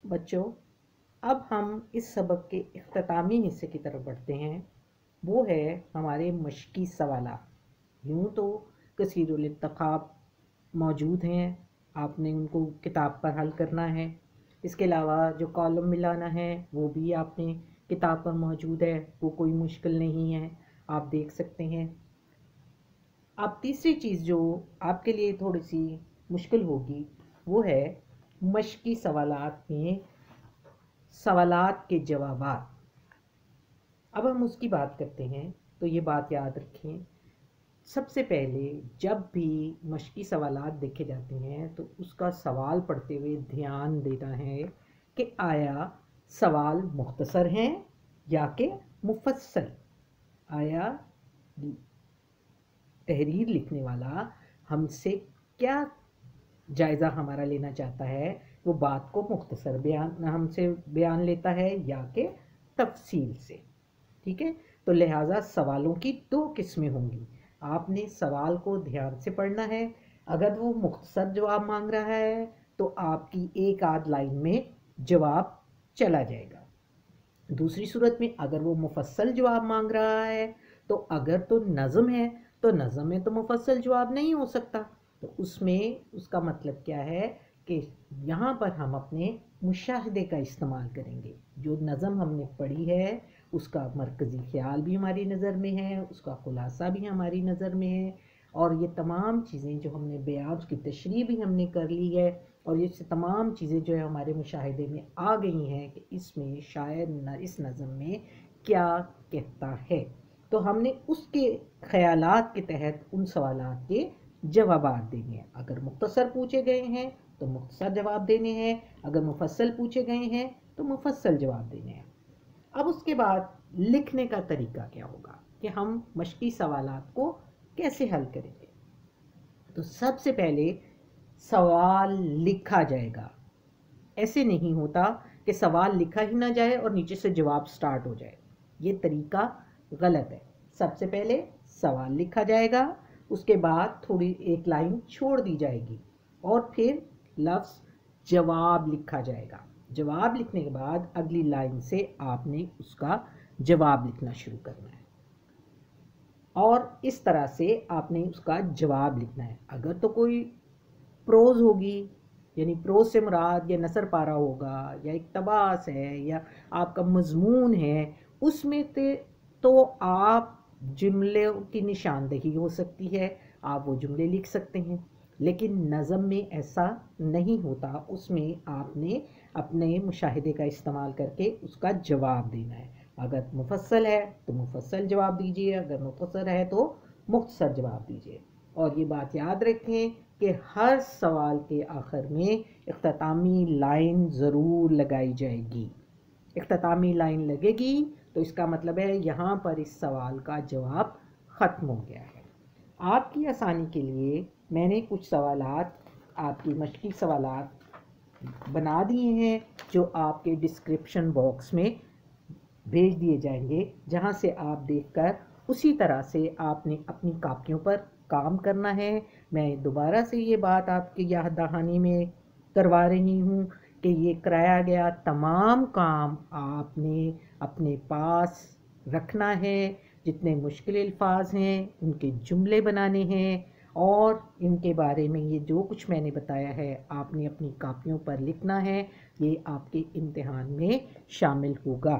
बच्चों, अब हम इस सबक के इख्तितामी हिस्से की तरफ बढ़ते हैं। वो है हमारे मश्की सवालात। यूँ तो कसीरुल इंतखाब मौजूद हैं, आपने उनको किताब पर हल करना है। इसके अलावा जो कॉलम मिलाना है वो भी आपने किताब पर मौजूद है, वो कोई मुश्किल नहीं है, आप देख सकते हैं। अब तीसरी चीज़ जो आपके लिए थोड़ी सी मुश्किल होगी वो है मश्की सवालात में सवालात के जवाबात। अब हम उसकी बात करते हैं, तो ये बात याद रखें, सबसे पहले जब भी मश्की सवालात देखे जाते हैं तो उसका सवाल पढ़ते हुए ध्यान देना है कि आया सवाल मुख्तसर हैं या कि मुफस्सल। आया तहरीर लिखने वाला हमसे क्या जायज़ा हमारा लेना चाहता है, वो बात को मुख्तसर बयान हमसे बयान लेता है या कि तफसील से। ठीक है, तो लिहाजा सवालों की दो किस्में होंगी। आपने सवाल को ध्यान से पढ़ना है। अगर वो मुख्तसर जवाब मांग रहा है तो आपकी एक आध लाइन में जवाब चला जाएगा। दूसरी सूरत में अगर वो मुफस्सल जवाब मांग रहा है तो अगर तो नज़म है तो नज़म में तो मुफस्सल जवाब नहीं हो सकता। तो उसमें उसका मतलब क्या है कि यहाँ पर हम अपने मुशाहिदे का इस्तेमाल करेंगे। जो नज़म हमने पढ़ी है उसका मरकज़ी ख़्याल भी हमारी नज़र में है, उसका ख़ुलासा भी हमारी नज़र में है, और ये तमाम चीज़ें जो हमने बयान, उसकी तशरीह भी हमने कर ली है, और ये तमाम चीज़ें जो है हमारे मुशाहिदे में आ गई हैं कि इसमें शायर इस नज़म में क्या कहता है। तो हमने उसके ख़यालात के तहत उन सवालात के जवाबात देने हैं। अगर मुख्तसर पूछे गए हैं तो मुख्तसर जवाब देने हैं, अगर मुफस्सल पूछे गए हैं तो मुफस्सल जवाब देने हैं। अब उसके बाद लिखने का तरीका क्या होगा कि हम मश्की सवालात को कैसे हल करेंगे। तो सबसे पहले सवाल लिखा जाएगा। ऐसे नहीं होता कि सवाल लिखा ही ना जाए और नीचे से जवाब स्टार्ट हो जाए, ये तरीका गलत है। सबसे पहले सवाल लिखा जाएगा, उसके बाद थोड़ी एक लाइन छोड़ दी जाएगी और फिर लफ्ज़ जवाब लिखा जाएगा। जवाब लिखने के बाद अगली लाइन से आपने उसका जवाब लिखना शुरू करना है और इस तरह से आपने उसका जवाब लिखना है। अगर तो कोई प्रोज होगी, यानी प्रोज से मुराद या नसर पारा होगा या इक्तबास है या आपका मजमून है, उसमें तो आप जुमले की निशानदही हो सकती है, आप वो जुमले लिख सकते हैं। लेकिन नज़म में ऐसा नहीं होता, उसमें आपने अपने मुशाहिदे का इस्तेमाल करके उसका जवाब देना है। अगर मुफस्सल है तो मुफस्सल जवाब दीजिए, अगर मुख्तसर है तो मुख्तसर जवाब दीजिए। और ये बात याद रखें कि हर सवाल के आखिर में इख्तितामी लाइन ज़रूर लगाई जाएगी। इख्तितामी लाइन लगेगी तो इसका मतलब है यहाँ पर इस सवाल का जवाब ख़त्म हो गया है। आपकी आसानी के लिए मैंने कुछ सवालात, आपकी मश्की सवालात बना दिए हैं जो आपके डिस्क्रिप्शन बॉक्स में भेज दिए जाएंगे, जहां से आप देखकर उसी तरह से आपने अपनी कापियों पर काम करना है। मैं दोबारा से ये बात आपकी याद दहानी में करवा रही हूँ कि ये कराया गया तमाम काम आपने अपने पास रखना है। जितने मुश्किल अल्फाज हैं उनके जुमले बनाने हैं और इनके बारे में ये जो कुछ मैंने बताया है आपने अपनी कापियों पर लिखना है। ये आपके इम्तिहान में शामिल होगा।